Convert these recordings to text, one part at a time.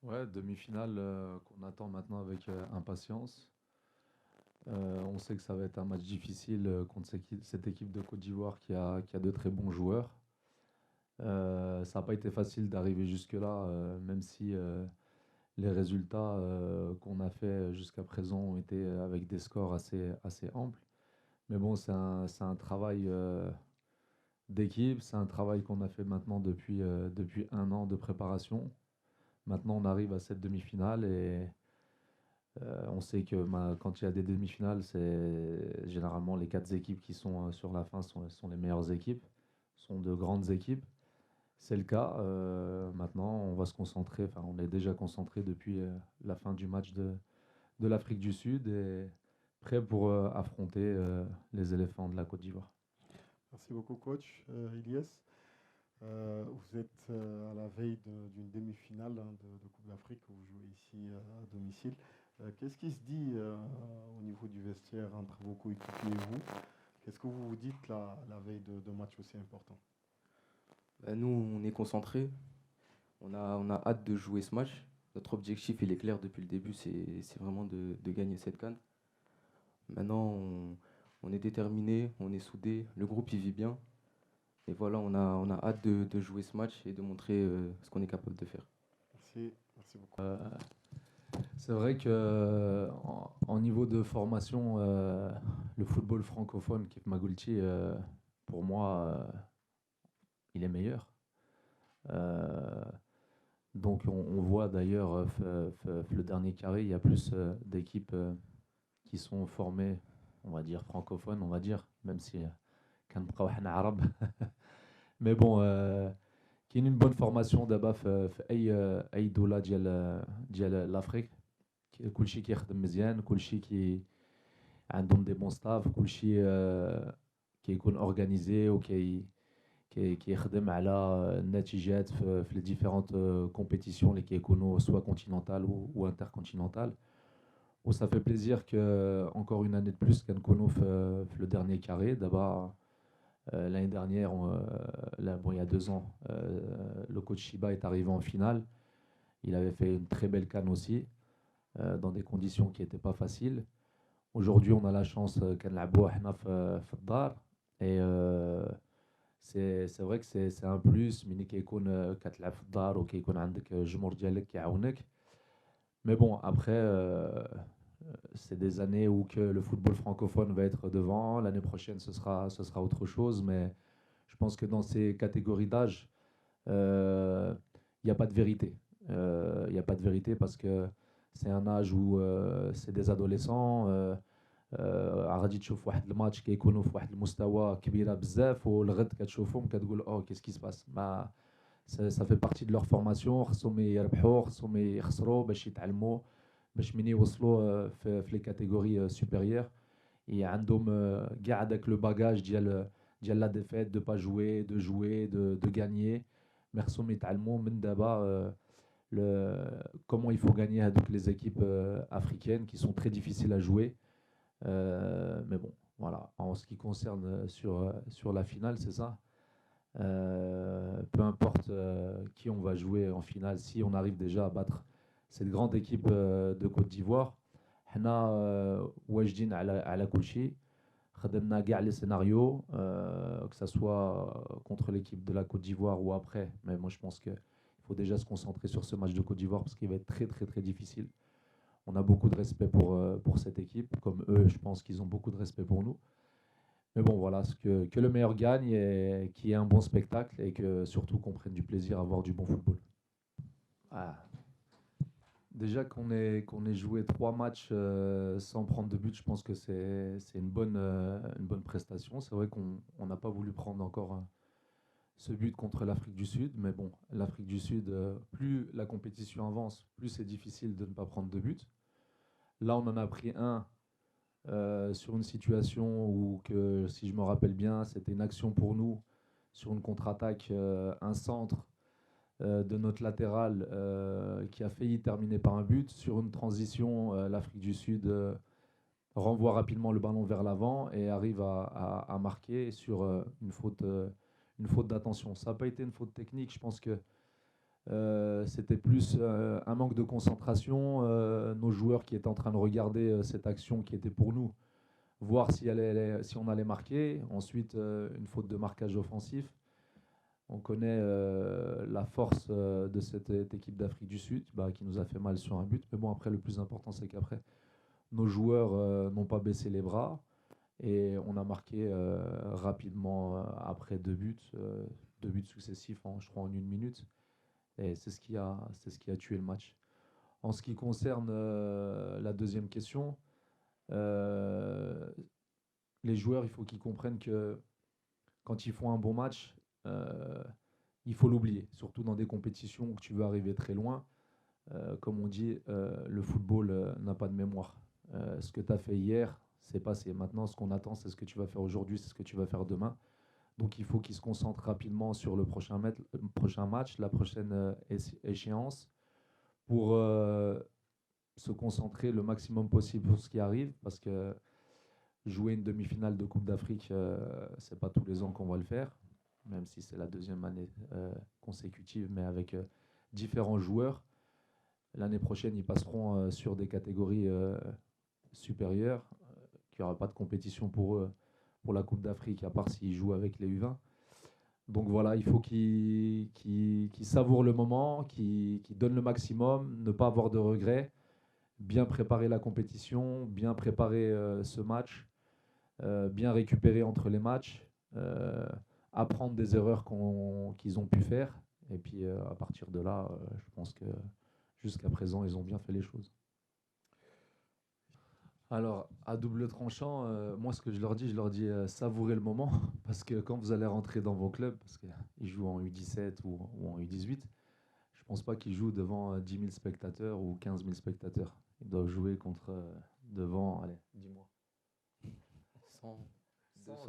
Ouais, demi-finale qu'on attend maintenant avec impatience. On sait que ça va être un match difficile contre cette équipe de Côte d'Ivoire qui a de très bons joueurs. Ça n'a pas été facile d'arriver jusque-là, même si les résultats qu'on a fait jusqu'à présent ont été avec des scores assez amples. Mais bon, c'est un travail d'équipe, c'est un travail qu'on a fait maintenant depuis un an de préparation. Maintenant, on arrive à cette demi-finale et on sait que quand il y a des demi-finales, c'est généralement les quatre équipes qui sont sur la fin sont les meilleures équipes, sont de grandes équipes. C'est le cas. Maintenant, on va se concentrer, enfin, on est déjà concentré depuis la fin du match de l'Afrique du Sud et prêt pour affronter les éléphants de la Côte d'Ivoire. Merci beaucoup, coach Ilyes. Vous êtes à la veille d'une demi-finale de Coupe d'Afrique que vous jouez ici à domicile. Qu'est-ce qui se dit au niveau du vestiaire entre vos coéquipiers et vous? Qu'est-ce que vous vous dites la veille de match aussi important? Bah, nous, on est concentrés, on a hâte de jouer ce match. Notre objectif, il est clair depuis le début, c'est vraiment de gagner cette CAN. Maintenant, on est déterminé, on est soudé, le groupe il vit bien. Et voilà, on a hâte de jouer ce match et de montrer ce qu'on est capable de faire. Merci, merci beaucoup. C'est vrai que en niveau de formation, le football francophone, Kif Magulti, pour moi, il est meilleur. Euh, donc on voit d'ailleurs le dernier carré, il y a plus d'équipes qui sont formées, on va dire francophones, on va dire, même si كنبقاو حنا عرب. Mais bon, كاين une bonne formation دابا في اي دوله ديال l'Afrique. كلشي كيخدم مزيان، كلشي عندهم دي بون ستاف، كلشي كيكون اورغانيزي كيخدم على النتيجات في لي ديفيرونت كومبيتيسيون اللي كيكونوا سوا continentales ou intercontinentales. Où ça fait plaisir que encore une année de plus كنكونوا في le dernier carré. D'abord l'année dernière, là, bon, il y a 2 ans, le coach Shiba est arrivé en finale. Il avait fait une très belle CAN aussi, dans des conditions qui n'étaient pas faciles. Aujourd'hui, on a la chance كنلعبوها حنا في الدار. Et c'est vrai que c'est un plus ملي كيكون كتلعب في الدار وكيكون عندك الجمهور ديالك كيعاونك. Mais bon, après, c'est des années où que le football francophone va être devant. L'année prochaine, ce sera autre chose. Mais je pense que dans ces catégories d'âge, il n'y a pas de vérité. Il n'y a pas de vérité parce que c'est un âge où c'est des adolescents. غادي تشوف واحد الماتش كيكونوا في واحد المستوى كبيره بزاف والغد كتشوفهم كتقول اوه qu'est-ce qui se passe. Ça fait partie de leur formation. خصهم يربحوا، خصهم يخسروا باش يتعلموا باش من يوصلوا في لي كاتيجوري supérieures. عندهم كاع داك لو باجاج ديال لا ديفيت دو با جوي دو جوي دو غانيي. مي خصهم يتعلموا من دابا comment il faut gagner avec les équipes africaines qui sont très difficiles à jouer. Mais bon, voilà. En ce qui concerne sur la finale, c'est ça. Peu importe qui on va jouer en finale, si on arrive déjà à battre cette grande équipe de Côte d'Ivoire, حنا واجدين على كل شيء. خدمنا كاع les scénarios, que ça soit contre l'équipe de la Côte d'Ivoire ou après. Mais moi, je pense qu'il faut déjà se concentrer sur ce match de Côte d'Ivoire parce qu'il va être très, très, très difficile. On a beaucoup de respect pour cette équipe, comme eux, je pense qu'ils ont beaucoup de respect pour nous. Mais bon, voilà, que le meilleur gagne et qu'il y ait un bon spectacle et que surtout qu'on prenne du plaisir à voir du bon football. Ah. Déjà qu'on ait joué 3 matchs sans prendre de but, je pense que c'est une bonne prestation. C'est vrai qu'on n'a pas voulu prendre encore ce but contre l'Afrique du Sud, mais bon, l'Afrique du Sud, plus la compétition avance, plus c'est difficile de ne pas prendre de but. Là, on en a pris un sur une situation où, que, si je me rappelle bien, c'était une action pour nous sur une contre-attaque, un centre de notre latéral qui a failli terminer par un but. Sur une transition, l'Afrique du Sud renvoie rapidement le ballon vers l'avant et arrive à marquer sur une faute d'attention. Ça n'a pas été une faute technique. Je pense que C'était plus un manque de concentration. Nos joueurs qui étaient en train de regarder cette action qui était pour nous, voir si on allait marquer. Ensuite, une faute de marquage offensif. On connaît la force de cette équipe d'Afrique du Sud qui nous a fait mal sur un but. Mais bon, après, le plus important, c'est qu'après, nos joueurs n'ont pas baissé les bras. Et on a marqué rapidement après deux buts successifs, je crois, en une minute. Et c'est ce qui a tué le match. En ce qui concerne la deuxième question, les joueurs, il faut qu'ils comprennent que quand ils font un bon match, il faut l'oublier, surtout dans des compétitions où tu veux arriver très loin. Comme on dit, le football n'a pas de mémoire. Ce que tu as fait hier, c'est passé. Maintenant, ce qu'on attend, c'est ce que tu vas faire aujourd'hui, c'est ce que tu vas faire demain. Donc, il faut qu'ils se concentrent rapidement sur le prochain match, la prochaine échéance, pour se concentrer le maximum possible sur ce qui arrive, parce que jouer une demi-finale de Coupe d'Afrique, c'est pas tous les ans qu'on va le faire, même si c'est la deuxième année consécutive, mais avec différents joueurs. L'année prochaine, ils passeront sur des catégories supérieures, qu'il n'y aura pas de compétition pour eux pour la Coupe d'Afrique, à part s'ils jouent avec les U20. Donc voilà, il faut qu'ils savourent le moment, qu'ils donnent le maximum, ne pas avoir de regrets, bien préparer la compétition, bien préparer ce match, bien récupérer entre les matchs, apprendre des erreurs qu'ils ont pu faire. Et puis à partir de là, je pense que jusqu'à présent, ils ont bien fait les choses. Alors, à double tranchant, moi, ce que je leur dis savourez le moment, parce que quand vous allez rentrer dans vos clubs, parce qu'ils jouent en U17 ou en U18, je ne pense pas qu'ils jouent devant 10 000 spectateurs ou 15 000 spectateurs. Ils doivent jouer devant, allez, dis-moi.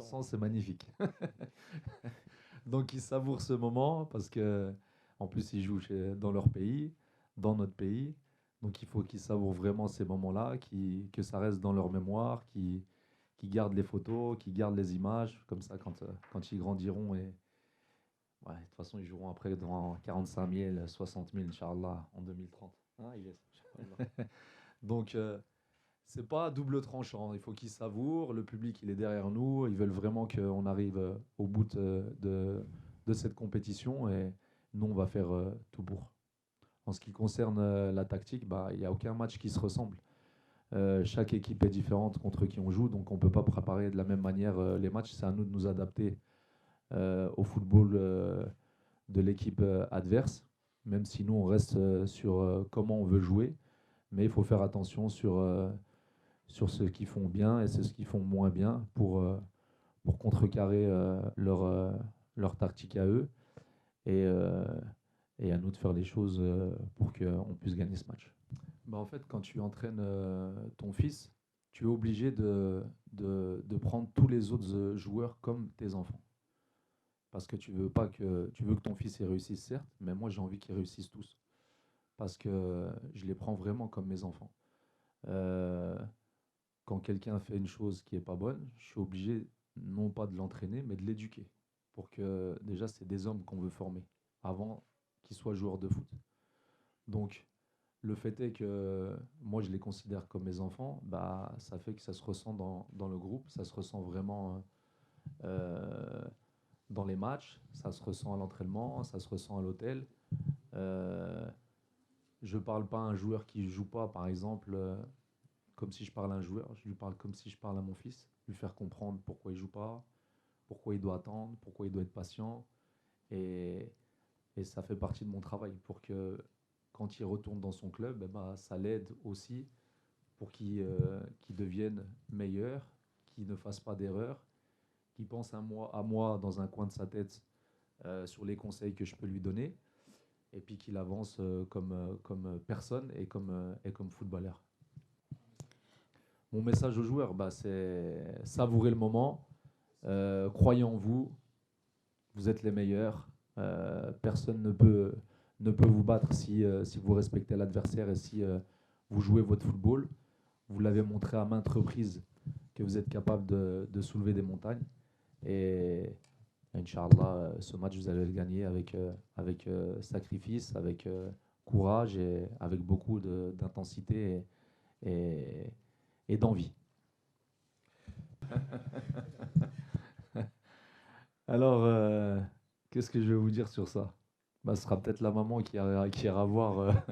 100, c'est magnifique. Donc, ils savourent ce moment, parce que en plus, ils jouent dans leur pays, dans notre pays. Donc il faut qu'ils savourent vraiment ces moments-là, que ça reste dans leur mémoire, qu'ils gardent les photos, qu'ils gardent les images. Comme ça, quand ils grandiront, et ouais, de toute façon, ils joueront après dans 45 000, 60 000, Inch'Allah, en 2030. Hein, Donc, c'est pas double tranchant. Il faut qu'ils savourent. Le public, il est derrière nous. Ils veulent vraiment qu'on arrive au bout de cette compétition. Et nous, on va faire tout pour. En ce qui concerne la tactique, il n'y a aucun match qui se ressemble. Chaque équipe est différente contre qui on joue, donc on ne peut pas préparer de la même manière les matchs. C'est à nous de nous adapter au football de l'équipe adverse, même si nous on reste sur comment on veut jouer. Mais il faut faire attention sur ceux qui font bien et ceux qui font moins bien pour contrecarrer leur tactique à eux. Et à nous de faire les choses pour qu'on puisse gagner ce match. En fait, quand tu entraînes ton fils, tu es obligé de prendre tous les autres joueurs comme tes enfants. Parce que tu veux que ton fils y réussisse, certes, mais moi j'ai envie qu'ils réussissent tous. Parce que je les prends vraiment comme mes enfants. Quand quelqu'un fait une chose qui n'est pas bonne, je suis obligé non pas de l'entraîner, mais de l'éduquer. Pour que déjà, c'est des hommes qu'on veut former avant qu'ils soient joueurs de foot. Donc, le fait est que moi, je les considère comme mes enfants, ça fait que ça se ressent dans le groupe, ça se ressent vraiment dans les matchs, ça se ressent à l'entraînement, ça se ressent à l'hôtel. Je ne parle pas à un joueur qui ne joue pas, par exemple, comme si je parle à un joueur, je lui parle comme si je parle à mon fils, lui faire comprendre pourquoi il ne joue pas, pourquoi il doit attendre, pourquoi il doit être patient. Et ça fait partie de mon travail pour que quand il retourne dans son club, ça l'aide aussi pour qu'il devienne meilleur, qu'il ne fasse pas d'erreur, qu'il pense à moi dans un coin de sa tête sur les conseils que je peux lui donner, et puis qu'il avance comme personne et comme footballeur. Mon message aux joueurs, c'est savourer le moment, croyez en vous, vous êtes les meilleurs. Personne ne peut vous battre si vous respectez l'adversaire et si vous jouez votre football. Vous l'avez montré à maintes reprises que vous êtes capable de soulever des montagnes. Et Inch'Allah, ce match, vous allez le gagner avec sacrifice, avec courage et avec beaucoup d'intensité et, et d'envie. Alors, qu'est-ce que je vais vous dire sur ça? Bah, ce sera peut-être la maman qui ira voir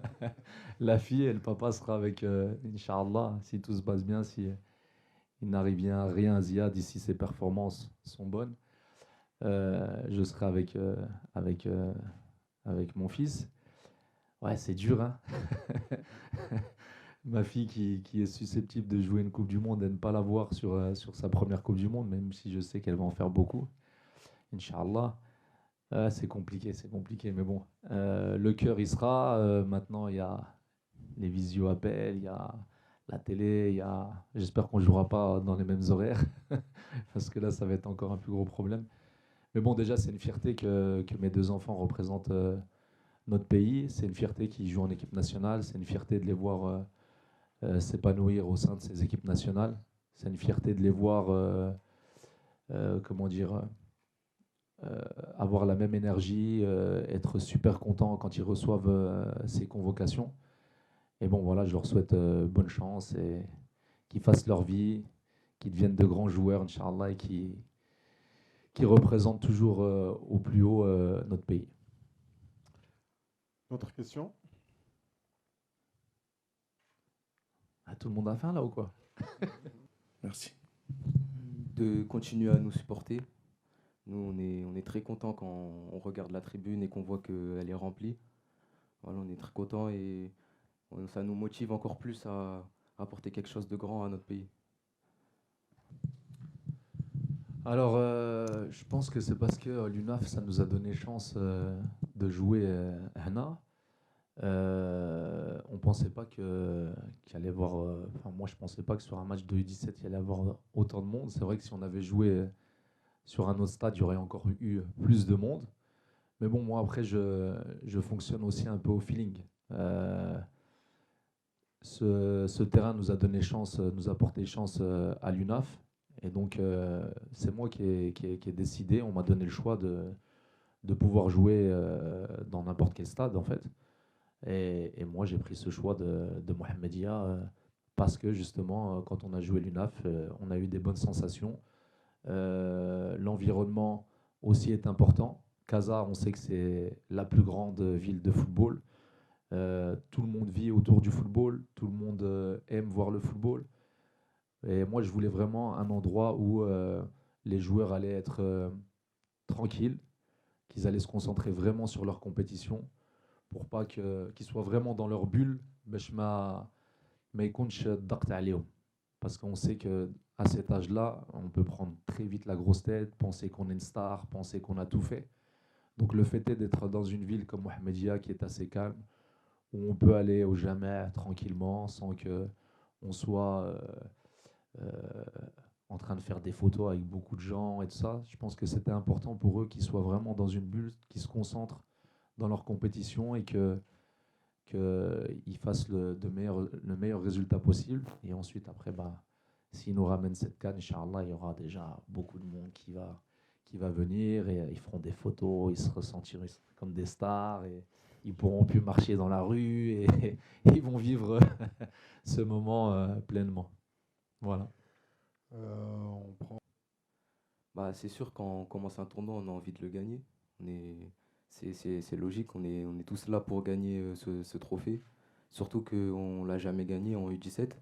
la fille et le papa sera avec, Inch'Allah, si tout se passe bien, si il n'arrive rien à Ziad, si ses performances sont bonnes. Je serai avec, euh, avec mon fils. Ouais, c'est dur, hein. Ma fille qui est susceptible de jouer une Coupe du Monde et ne pas la voir sur sa première Coupe du Monde, même si je sais qu'elle va en faire beaucoup, Inch'Allah. C'est compliqué, mais bon. Le cœur, il sera. Maintenant, il y a les visio-appels, il y a la télé, J'espère qu'on ne jouera pas dans les mêmes horaires, parce que là, ça va être encore un plus gros problème. Mais bon, déjà, c'est une fierté que mes deux enfants représentent notre pays. C'est une fierté qu'ils jouent en équipe nationale. C'est une fierté de les voir s'épanouir au sein de ces équipes nationales. C'est une fierté de les voir, comment dire, avoir la même énergie, être super content quand ils reçoivent ces convocations. Et bon, voilà, je leur souhaite bonne chance et qu'ils fassent leur vie, qu'ils deviennent de grands joueurs, Inch'Allah, et qui représentent toujours au plus haut notre pays. Autre question? Ah, tout le monde a faim là ou quoi? Merci. De continuer à nous supporter. Nous, on est très contents quand on regarde la tribune et qu'on voit qu'elle est remplie. Voilà, on est très contents et ça nous motive encore plus à apporter quelque chose de grand à notre pays. Alors, je pense que c'est parce que l'UNAF, ça nous a donné chance de jouer Hana. On pensait pas qu'il y allait y avoir. Enfin, moi, je pensais pas que sur un match de U17, il y allait y avoir autant de monde. C'est vrai que si on avait joué sur un autre stade, il y aurait encore eu plus de monde. Mais bon, moi, après, je fonctionne aussi un peu au feeling. Ce terrain nous a donné chance, nous a porté chance à l'UNAF. Et donc, c'est moi qui ai décidé, on m'a donné le choix de pouvoir jouer dans n'importe quel stade, en fait. Et moi, j'ai pris ce choix de Mohamedia parce que, justement, quand on a joué l'UNAF, on a eu des bonnes sensations. L'environnement aussi est important. Casa, on sait que c'est la plus grande ville de football. Tout le monde vit autour du football, tout le monde aime voir le football. Et moi, je voulais vraiment un endroit où les joueurs allaient être tranquilles, qu'ils allaient se concentrer vraiment sur leur compétition, pour pas qu'ils soient vraiment dans leur bulle, باش ما يكونش الضغط عليهم. Parce qu'on sait qu'à cet âge-là, on peut prendre très vite la grosse tête, penser qu'on est une star, penser qu'on a tout fait. Donc le fait est d'être dans une ville comme Mohamedia qui est assez calme, où on peut aller au Jama' tranquillement sans qu'on soit en train de faire des photos avec beaucoup de gens et tout ça. Je pense que c'était important pour eux qu'ils soient vraiment dans une bulle, qu'ils se concentrent dans leur compétition et qu'ils fassent le meilleur résultat possible. Et ensuite, après, bah, s'ils nous ramènent cette canne, Inch'Allah, il y aura déjà beaucoup de monde qui va venir et ils feront des photos, ils se ressentiront comme des stars et ils pourront plus marcher dans la rue et ils vont vivre ce moment pleinement. Voilà. On prend. Bah, c'est sûr, quand on commence un tournoi, on a envie de le gagner. C'est logique, on est tous là pour gagner ce trophée. Surtout qu'on ne l'a jamais gagné en U17.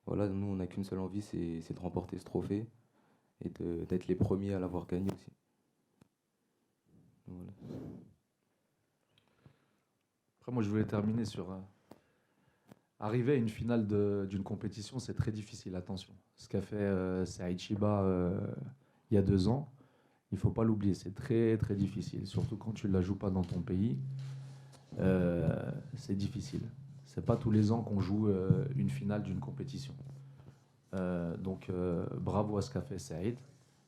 Voilà, nous, on n'a qu'une seule envie, c'est de remporter ce trophée et d'être les premiers à l'avoir gagné aussi. Voilà. Après, moi, je voulais terminer sur arriver à une finale d'une compétition, c'est très difficile, attention. Ce qu'a fait Saïd Chiba il y a 2 ans, il ne faut pas l'oublier, c'est très très difficile, surtout quand tu ne la joues pas dans ton pays. C'est difficile. C'est pas tous les ans qu'on joue une finale d'une compétition. Donc bravo à ce qu'a fait Saïd,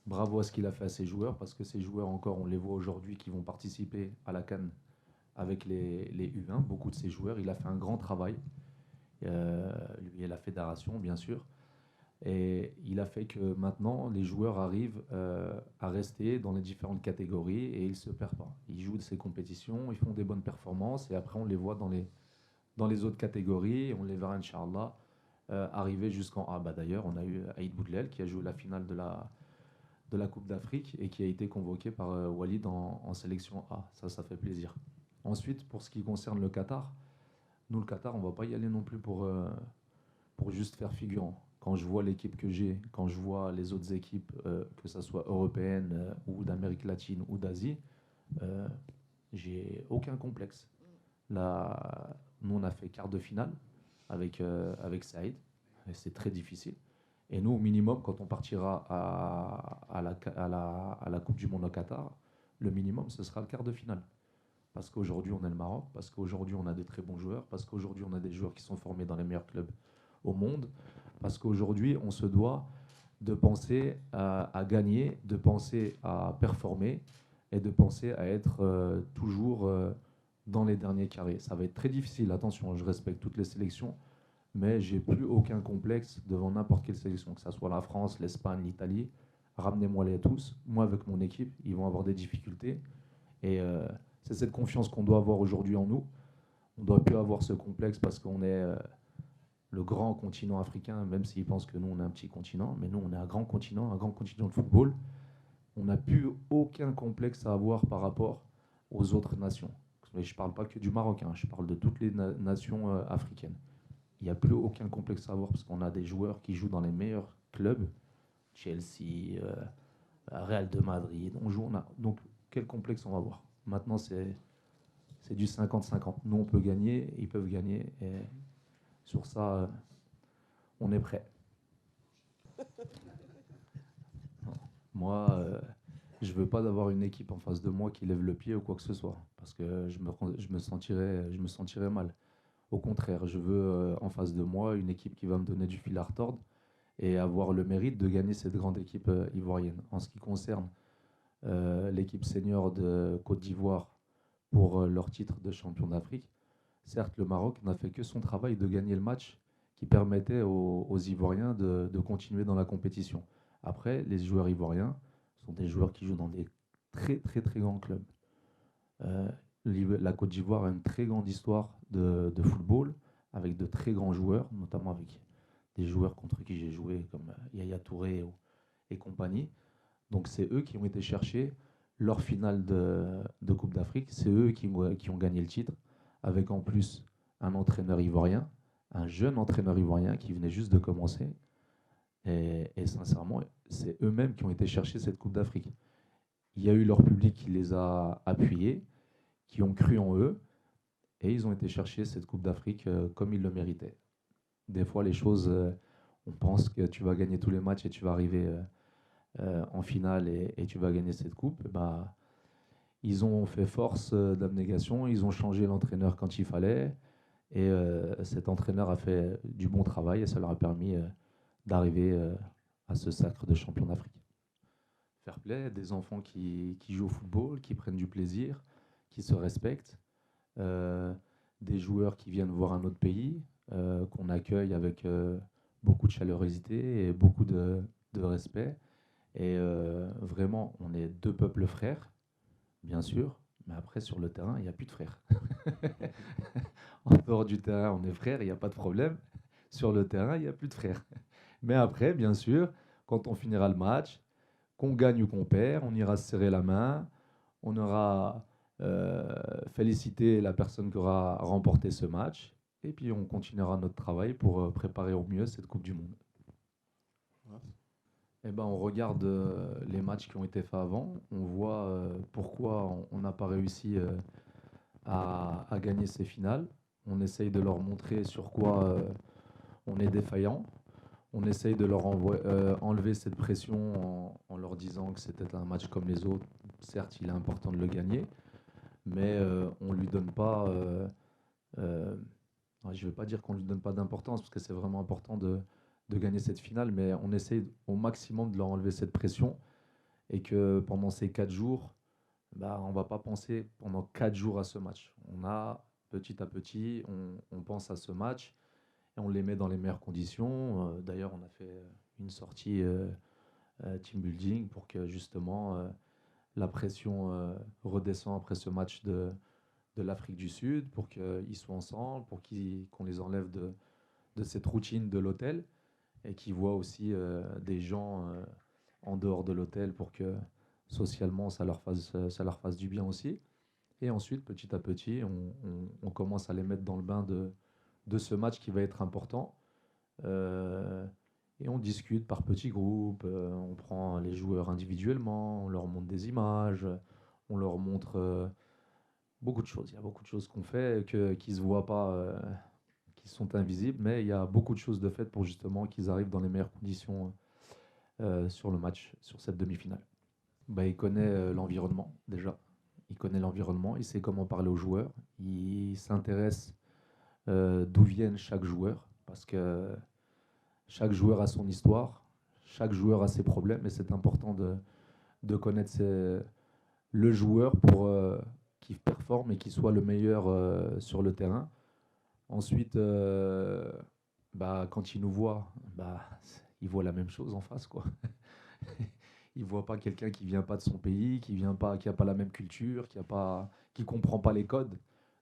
bravo à ce qu'il a fait à ses joueurs, parce que ces joueurs encore, on les voit aujourd'hui qui vont participer à la CAN avec les U20, beaucoup de ces joueurs, il a fait un grand travail, lui et la fédération bien sûr. Et il a fait que maintenant, les joueurs arrivent à rester dans les différentes catégories et ils ne se perdent pas. Ils jouent de ces compétitions, ils font des bonnes performances et après on les voit dans les autres catégories. On les verra, Inch'Allah, arriver jusqu'en A. Bah, d'ailleurs, on a eu Aïd Boudlel qui a joué la finale de la Coupe d'Afrique et qui a été convoqué par Walid en sélection A. Ça fait plaisir. Ensuite, pour ce qui concerne le Qatar, nous, le Qatar, on ne va pas y aller non plus pour juste faire figurant. Quand je vois l'équipe que j'ai, quand je vois les autres équipes, que ce soit européennes ou d'Amérique latine ou d'Asie, euh, j'ai aucun complexe. Là, nous, on a fait quart de finale avec Saïd, et c'est très difficile. Et nous, au minimum, quand on partira à la Coupe du Monde au Qatar, le minimum, ce sera le quart de finale. Parce qu'aujourd'hui, on est le Maroc, parce qu'aujourd'hui, on a de très bons joueurs, parce qu'aujourd'hui, on a des joueurs qui sont formés dans les meilleurs clubs au monde, parce qu'aujourd'hui, on se doit de penser à gagner, de penser à performer et de penser à être toujours dans les derniers carrés. Ça va être très difficile, attention, je respecte toutes les sélections, mais j'ai plus aucun complexe devant n'importe quelle sélection, que ce soit la France, l'Espagne, l'Italie. Ramenez-moi-les tous. Moi, avec mon équipe, ils vont avoir des difficultés. Et c'est cette confiance qu'on doit avoir aujourd'hui en nous. On ne doit plus avoir ce complexe parce qu'on est le grand continent africain, même s'ils pensent que nous, on est un petit continent. Mais nous, on est un grand continent de football. On n'a plus aucun complexe à avoir par rapport aux autres nations. Mais je ne parle pas que du Maroc, hein, je parle de toutes les nations africaines. Il n'y a plus aucun complexe à avoir parce qu'on a des joueurs qui jouent dans les meilleurs clubs. Chelsea, Real de Madrid, donc quel complexe on va avoir? Maintenant, c'est du 50-50. Nous, on peut gagner, ils peuvent gagner. Et sur ça, on est prêt. Moi, je ne veux pas d'avoir une équipe en face de moi qui lève le pied ou quoi que ce soit. Parce que je me sentirais mal. Au contraire, je veux en face de moi une équipe qui va me donner du fil à retordre et avoir le mérite de gagner cette grande équipe ivoirienne. En ce qui concerne l'équipe senior de Côte d'Ivoire pour leur titre de champion d'Afrique, certes, le Maroc n'a fait que son travail de gagner le match qui permettait aux Ivoiriens de continuer dans la compétition. Après, les joueurs ivoiriens sont des joueurs qui jouent dans des très très très grands clubs. Euh, la Côte d'Ivoire a une très grande histoire de football avec de très grands joueurs, notamment avec des joueurs contre qui j'ai joué comme Yaya Touré et compagnie. Donc c'est eux qui ont été chercher leur finale de Coupe d'Afrique. C'est eux qui ont gagné le titre, avec en plus un entraîneur ivoirien, un jeune entraîneur ivoirien qui venait juste de commencer. Et sincèrement, c'est eux-mêmes qui ont été chercher cette Coupe d'Afrique. Il y a eu leur public qui les a appuyés, qui ont cru en eux, et ils ont été chercher cette Coupe d'Afrique comme ils le méritaient. Des fois, les choses, on pense que tu vas gagner tous les matchs et tu vas arriver en finale et tu vas gagner cette coupe. Bah, ils ont fait force d'abnégation, ils ont changé l'entraîneur quand il fallait, et cet entraîneur a fait du bon travail et ça leur a permis d'arriver à ce sacre de champion d'Afrique. Fair play, des enfants qui jouent au football, qui prennent du plaisir, qui se respectent, des joueurs qui viennent voir un autre pays, qu'on accueille avec beaucoup de chaleurosité et beaucoup de respect. Et vraiment, on est deux peuples frères, bien sûr, mais après, sur le terrain, il n'y a plus de frères. En dehors du terrain, on est frères, il n'y a pas de problème. Sur le terrain, il n'y a plus de frères. Mais après, bien sûr, quand on finira le match, qu'on gagne ou qu'on perd, on ira se serrer la main, on aura félicité la personne qui aura remporté ce match, et puis on continuera notre travail pour préparer au mieux cette Coupe du Monde. Eh ben, on regarde les matchs qui ont été faits avant, on voit pourquoi on n'a pas réussi à gagner ces finales. On essaye de leur montrer sur quoi on est défaillant. On essaye de leur enlever cette pression en leur disant que c'était un match comme les autres. Certes, il est important de le gagner, mais on ne lui donne pas... je ne veux pas dire qu'on ne lui donne pas d'importance, parce que c'est vraiment important de gagner cette finale, mais on essaye au maximum de leur enlever cette pression et que pendant ces 4 jours, bah, on ne va pas penser pendant 4 jours à ce match. On a petit à petit, on pense à ce match et on les met dans les meilleures conditions. D'ailleurs, on a fait une sortie team building pour que justement la pression redescende après ce match de l'Afrique du Sud, pour qu'ils soient ensemble, qu'on les enlève de cette routine de l'hôtel et qu'ils voient aussi des gens en dehors de l'hôtel pour que socialement ça leur fasse du bien aussi. Et ensuite, petit à petit, on commence à les mettre dans le bain de ce match qui va être important. Euh, et on discute par petits groupes, on prend les joueurs individuellement, on leur montre des images, on leur montre beaucoup de choses. Il y a beaucoup de choses qu'on fait qui ne se voient pas, qui sont invisibles, mais il y a beaucoup de choses de faites pour justement qu'ils arrivent dans les meilleures conditions sur le match, sur cette demi-finale. Bah, il connaît l'environnement déjà. Il connaît l'environnement, il sait comment parler aux joueurs, il s'intéresse d'où viennent chaque joueur, parce que chaque joueur a son histoire, chaque joueur a ses problèmes, et c'est important de connaître le joueur pour qu'il performe et qu'il soit le meilleur sur le terrain. Ensuite, bah, quand il nous voit, bah, il voit la même chose en face, quoi. Il voit pas quelqu'un qui vient pas de son pays, qui a pas la même culture, qui comprend pas les codes.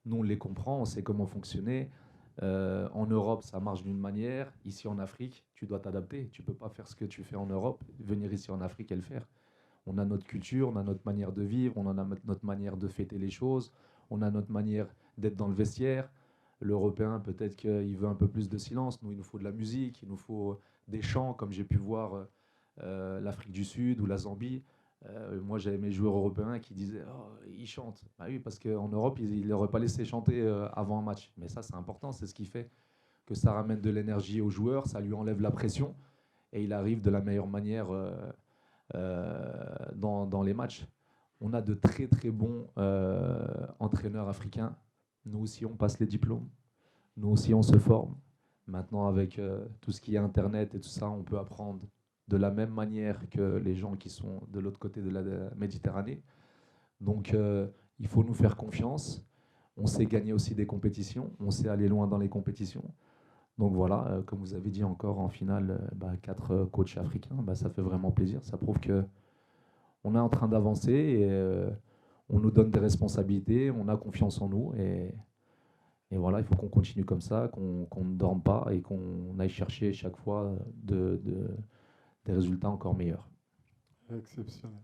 Nous, on les comprend, on sait comment fonctionner. En Europe, ça marche d'une manière. Ici, en Afrique, tu dois t'adapter. Tu peux pas faire ce que tu fais en Europe, venir ici en Afrique et le faire. On a notre culture, on a notre manière de vivre, on en a notre manière de fêter les choses, on a notre manière d'être dans le vestiaire. L'Européen, peut-être qu'il veut un peu plus de silence. Nous, il nous faut de la musique, il nous faut des chants, comme j'ai pu voir l'Afrique du Sud ou la Zambie. Moi, j'avais mes joueurs européens qui disaient oh, ils chantent. Bah oui, parce qu'en Europe, ils ne l'auraient pas laissé chanter avant un match. Mais ça, c'est important, c'est ce qui fait que ça ramène de l'énergie aux joueurs, ça lui enlève la pression et il arrive de la meilleure manière dans les matchs. On a de très très bons entraîneurs africains. Nous aussi, on passe les diplômes. Nous aussi, on se forme. Maintenant, avec tout ce qui est Internet et tout ça, on peut apprendre de la même manière que les gens qui sont de l'autre côté de la Méditerranée. Donc, il faut nous faire confiance. On sait gagner aussi des compétitions. On sait aller loin dans les compétitions. Donc voilà, comme vous avez dit encore en finale, 4 coachs africains, ça fait vraiment plaisir. Ça prouve qu'on est en train d'avancer et on nous donne des responsabilités, on a confiance en nous. Et voilà, il faut qu'on continue comme ça, qu'on ne dorme pas et qu'on aille chercher chaque fois des résultats encore meilleurs. Exceptionnel.